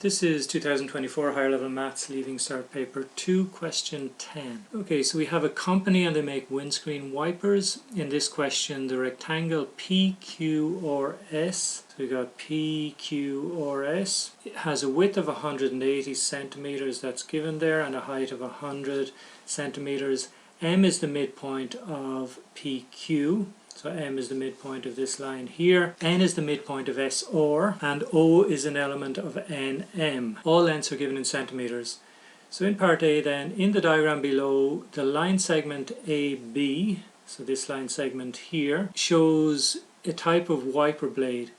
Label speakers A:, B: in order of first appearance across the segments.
A: This is 2024 Higher Level Maths Leaving Cert Paper 2, question 10. Okay, so we have a company and they make windscreen wipers. In this question, the rectangle PQ or S, so we got PQ or S, it has a width of 180 centimeters, that's given there, and a height of 100 centimeters. M is the midpoint of PQ. So M is the midpoint of this line here, N is the midpoint of SR, and O is an element of NM. All lengths are given in centimeters. So in part A then, in the diagram below, the line segment AB, so this line segment here, shows a type of wiper blade.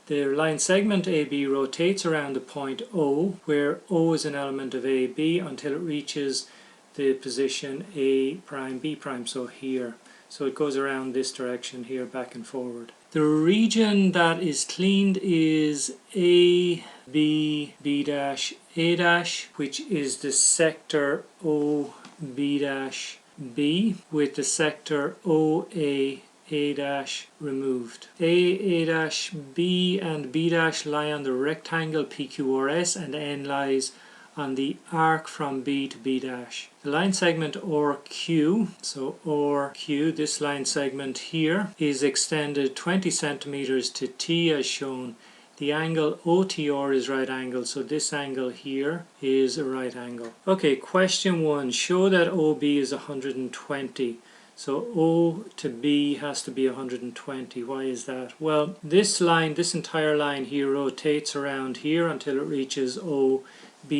A: The line segment AB rotates around the point O, where O is an element of AB, until it reaches the position A prime, B prime, so here. So it goes around this direction here, back and forward. The region that is cleaned is A, B, B dash, A dash, which is the sector O, B dash, B, with the sector O, A dash removed. A dash, B and B dash lie on the rectangle PQRS, and N lies on the arc from B to B dash. The line segment ORQ, so ORQ, this line segment here, is extended 20 centimeters to T as shown. The angle OTR is right angle, so this angle here is a right angle. Okay, question 1. Show that OB is 120. So O to B has to be 120. Why is that? Well, this line, this entire line here rotates around here until it reaches OB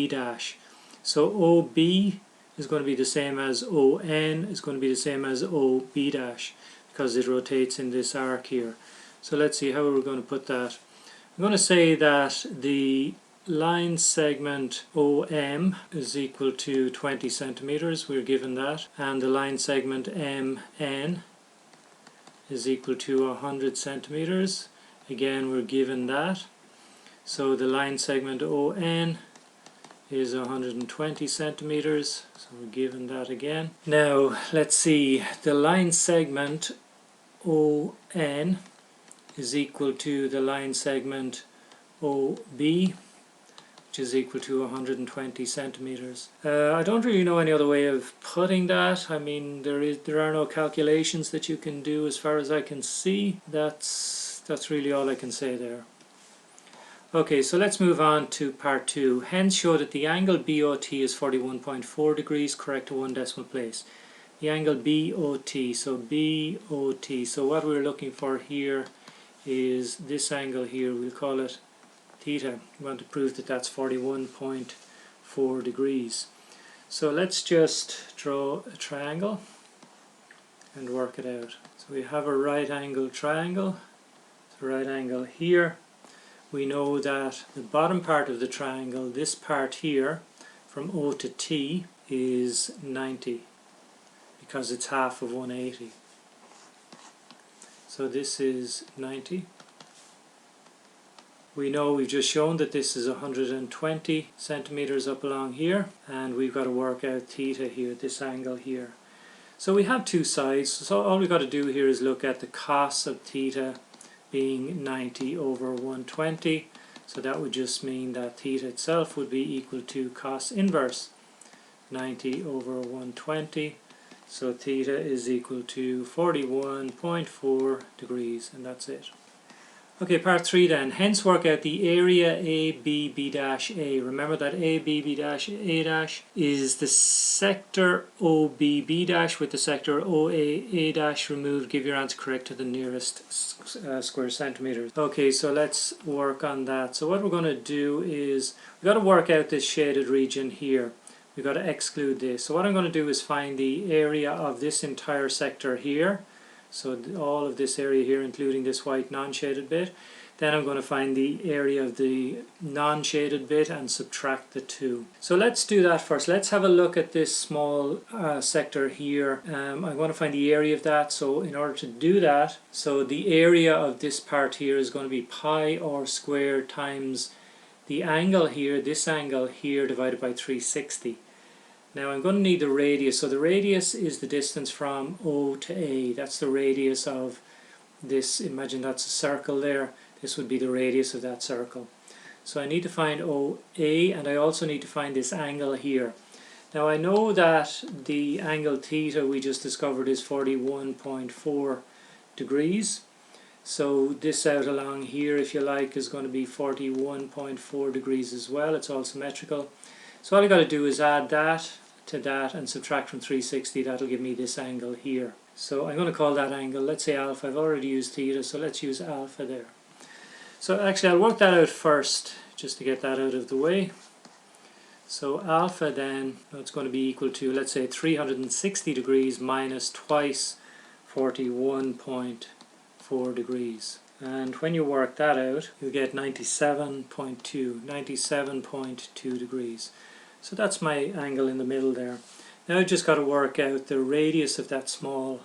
A: dash. So OB is going to be the same as ON, is going to be the same as OB dash, because it rotates in this arc here. So let's see how we're going to put that. I'm going to say that the line segment OM is equal to 20 centimeters, we're given that, and the line segment MN is equal to 100 centimeters, again we're given that. So the line segment ON is 120 centimeters, so we're given that again. Now let's see, the line segment ON is equal to the line segment OB, which is equal to 120 centimeters. I don't really know any other way of putting that. I mean, there are no calculations that you can do as far as I can see. That's really all I can say there. Okay, so let's move on to part 2. Hence show that the angle BOT is 41.4 degrees, correct to one decimal place. The angle BOT, so BOT, so what we're looking for here is this angle here, we'll call it theta. We want to prove that that's 41.4 degrees. So let's just draw a triangle and work it out. So we have a right angle triangle, so right angle here. We know that the bottom part of the triangle, this part here, from O to T, is 90, because it's half of 180. So this is 90. We know we've just shown that this is 120 centimeters up along here, and we've got to work out theta here, this angle here. So we have two sides, so all we've got to do here is look at the cos of theta being 90 over 120, so that would just mean that theta itself would be equal to cos inverse 90 over 120, so theta is equal to 41.4 degrees, and that's it. Okay, part 3 then. Hence work out the area ABB'A. Remember that ABB'A' is the sector OBB' with the sector OAA' removed. Give your answer correct to the nearest square centimeters. Okay, so let's work on that. So what we're going to do is, we've got to work out this shaded region here. We've got to exclude this. So what I'm going to do is find the area of this entire sector here. So all of this area here, including this white non-shaded bit. Then I'm going to find the area of the non-shaded bit and subtract the two. So let's do that first. Let's have a look at this small sector here. I'm going to find the area of that. So in order to do that, so the area of this part here is going to be pi r squared times the angle here, this angle here, divided by 360. Now I'm going to need the radius. So the radius is the distance from O to A. That's the radius of this. Imagine that's a circle there. This would be the radius of that circle. So I need to find OA, and I also need to find this angle here. Now I know that the angle theta we just discovered is 41.4 degrees. So this out along here, if you like, is going to be 41.4 degrees as well. It's all symmetrical. So all I got to do is add that to that and subtract from 360. That'll give me this angle here. So I'm going to call that angle, let's say alpha. I've already used theta, so let's use alpha there. So actually I'll work that out first, just to get that out of the way. So alpha then, it's going to be equal to, let's say, 360 degrees minus twice 41.4 degrees. And when you work that out, you get 97.2 degrees. So that's my angle in the middle there. Now I've just got to work out the radius of that small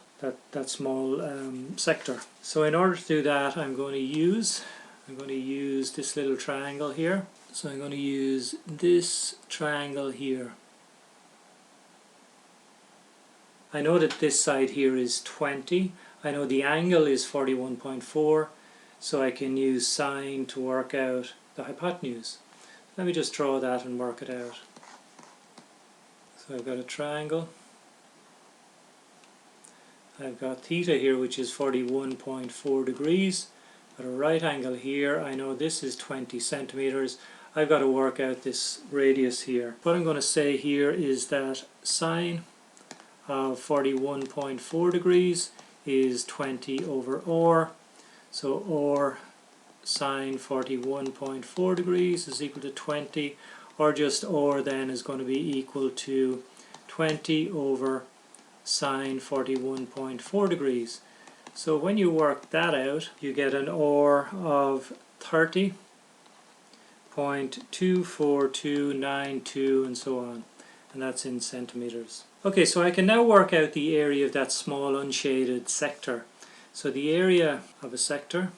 A: sector. So in order to do that, I'm going to use this little triangle here. So I'm going to use this triangle here. I know that this side here is 20. I know the angle is 41.4, so I can use sine to work out the hypotenuse. Let me just draw that and work it out. So I've got a triangle. I've got theta here, which is 41.4 degrees. Got a right angle here. I know this is 20 centimeters. I've got to work out this radius here. What I'm going to say here is that sine of 41.4 degrees is 20 over r. So r sine 41.4 degrees is equal to 20, or just r then is going to be equal to 20 over sine 41.4 degrees. So when you work that out, you get an r of 30.24292 and so on, and that's in centimeters. Okay, so I can now work out the area of that small unshaded sector. So the area of a sector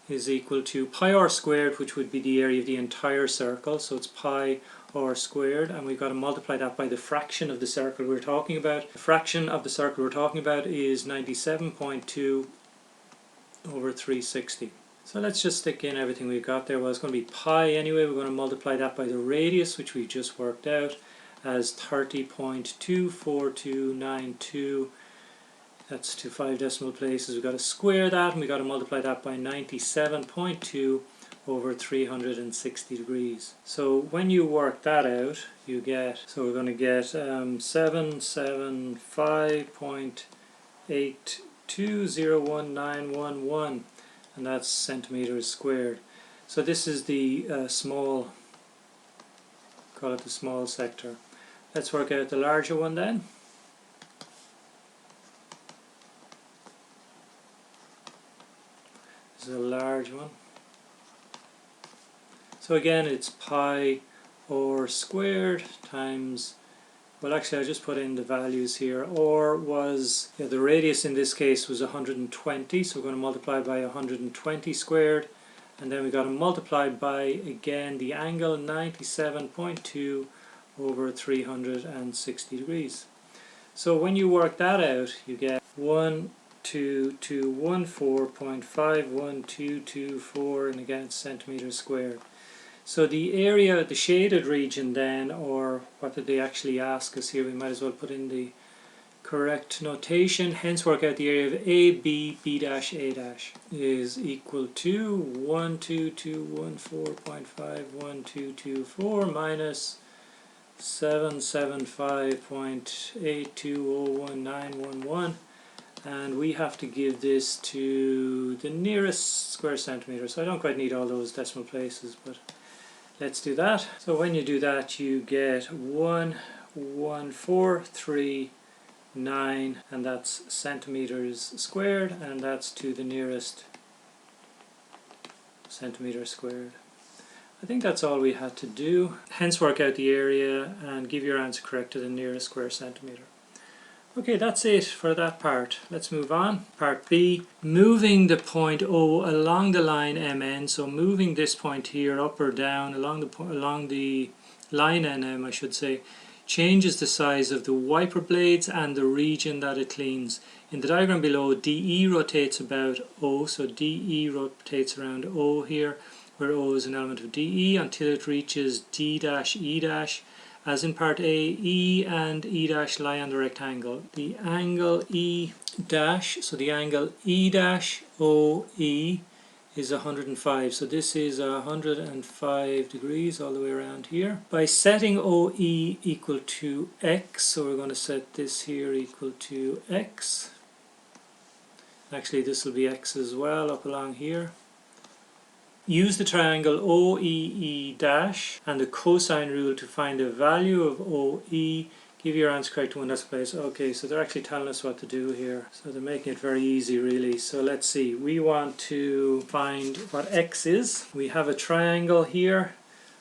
A: is equal to pi r squared, which would be the area of the entire circle. So it's pi r squared, and we've got to multiply that by the fraction of the circle we're talking about. The fraction of the circle we're talking about is 97.2 over 360. So let's just stick in everything we've got there. Well, it's going to be pi anyway. We're going to multiply that by the radius, which we just worked out, as 30.24292. That's to 5 decimal places. We've got to square that, and we've got to multiply that by 97.2 over 360 degrees. So when you work that out, you get, so we're going to get 775.8201911, and that's centimeters squared. So this is the small, call it the small sector. Let's work out the larger one then. This is a large one. So again, it's pi r squared times, well actually I just put in the values here. R was, the radius in this case was 120, so we're going to multiply by 120 squared, and then we've got to multiply by, again, the angle, 97.2 over 360 degrees. So when you work that out, you get 12214.51224, and again centimeters squared. So the area, the shaded region then, or what did they actually ask us here? We might as well put in the correct notation. Hence work out the area of AB, B dash, A dash is equal to 12214.51224 minus 775.8201911. And we have to give this to the nearest square centimeter. So I don't quite need all those decimal places, but let's do that. So when you do that, you get 11439, and that's centimeters squared, and that's to the nearest centimeter squared. I think that's all we had to do. Hence work out the area and give your answer correct to the nearest square centimeter. Okay, that's it for that part. Let's move on. Part B, moving the point O along the line MN, so moving this point here up or down along the line NM, I should say, changes the size of the wiper blades and the region that it cleans. In the diagram below, DE rotates about O, so DE rotates around O here, where O is an element of DE, until it reaches D dash E dash. As in part A, E and E dash lie on the rectangle. The angle E dash, so the angle E dash OE is 105. So this is 105 degrees all the way around here. By setting OE equal to X, so we're going to set this here equal to X. Actually, this will be X as well up along here. Use the triangle OEE dash and the cosine rule to find the value of OE. Give your answer correct to one decimal place. Okay, so they're actually telling us what to do here. So they're making it very easy really. So let's see. We want to find what X is. We have a triangle here.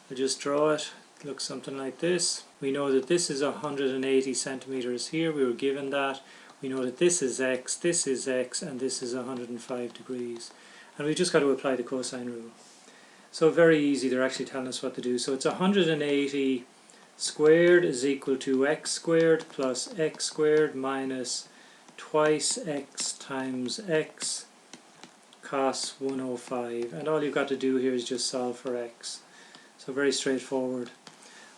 A: I'll just draw it. It looks something like this. We know that this is 180 centimeters here. We were given that. We know that this is X, and this is 105 degrees. And we've just got to apply the cosine rule. So very easy, they're actually telling us what to do. So it's 180 squared is equal to x squared plus x squared minus twice x times x cos 105. And all you've got to do here is just solve for x. So very straightforward.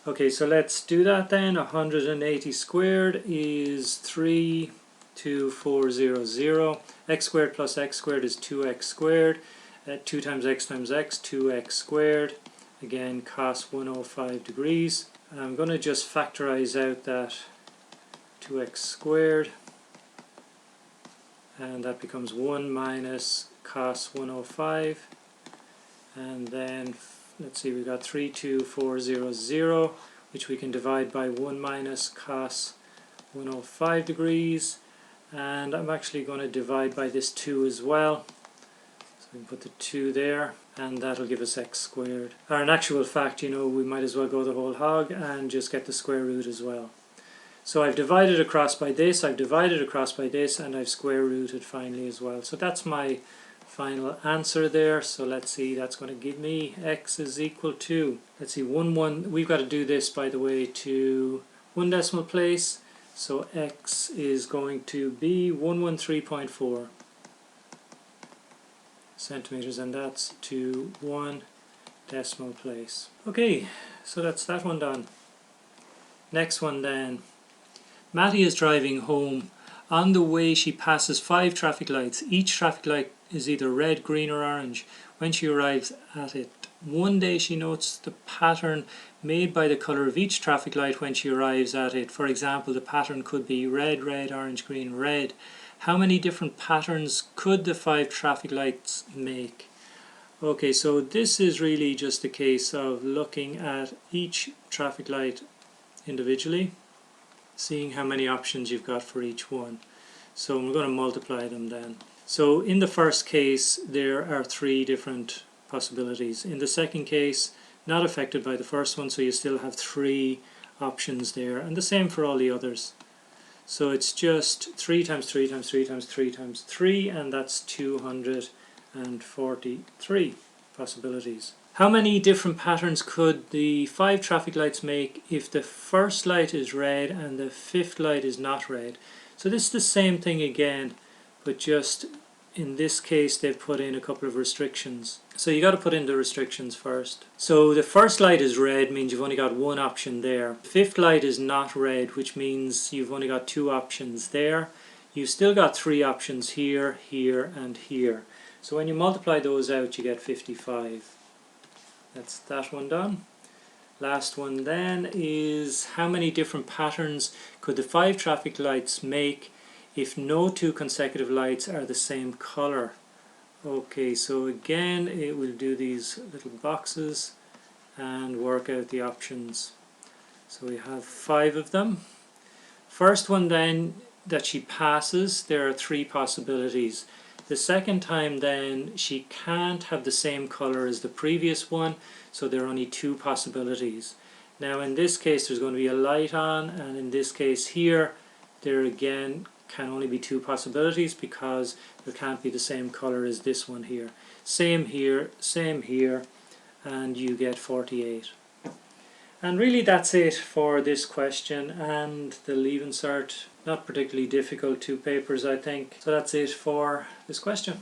A: Okay, so let's do that then. 180 squared is 32400. X squared plus x squared is 2x squared. 2 times x, 2x squared. Again, cos 105 degrees. I'm going to just factorize out that 2x squared. And that becomes 1 minus cos 105. And then, let's see, we've got 32400, which we can divide by 1 minus cos 105 degrees. And I'm actually going to divide by this 2 as well. So we can put the 2 there, and that'll give us x squared. Or in actual fact, you know, we might as well go the whole hog and just get the square root as well. So I've divided across by this, I've divided across by this, and I've square rooted finally as well. So that's my final answer there. So let's see, that's going to give me x is equal to, let's see, 1, we've got to do this, by the way, to one decimal place. So x is going to be 113.4 centimeters, and that's to one decimal place. Okay, so that's that one done. Next one then. Matty is driving home. On the way she passes 5 traffic lights. Each traffic light is either red, green or orange. When she arrives at it, one day she notes the pattern made by the colour of each traffic light when she arrives at it. For example, the pattern could be red, red, orange, green, red. How many different patterns could the 5 traffic lights make? Okay, so this is really just a case of looking at each traffic light individually, seeing how many options you've got for each one. So we're going to multiply them then. So in the first case, there are 3 different possibilities. In the second case, not affected by the first one, so you still have 3 options there, and the same for all the others. So it's just 3 times 3 times 3 times 3 times 3, and that's 243 possibilities. How many different patterns could the 5 traffic lights make if the first light is red and the 5th light is not red? So this is the same thing again, but just in this case they've put in a couple of restrictions. So you got to put in the restrictions first. So the first light is red, means you've only got one option there. The 5th light is not red, which means you've only got 2 options there. You've still got 3 options here, here and here. So when you multiply those out, you get 55. That's that one done. Last one then is how many different patterns could the 5 traffic lights make if no 2 consecutive lights are the same color? Okay, so again it will do these little boxes and work out the options. So we have 5 of them. First one then that she passes, there are 3 possibilities. The second time then she can't have the same color as the previous one, so there are only 2 possibilities. Now in this case there's going to be a light on, and in this case here there again can only be 2 possibilities because there can't be the same color as this one here. Same here, and you get 48. And really that's it for this question and the Leaving Cert. Not particularly difficult 2 papers, I think. So that's it for this question.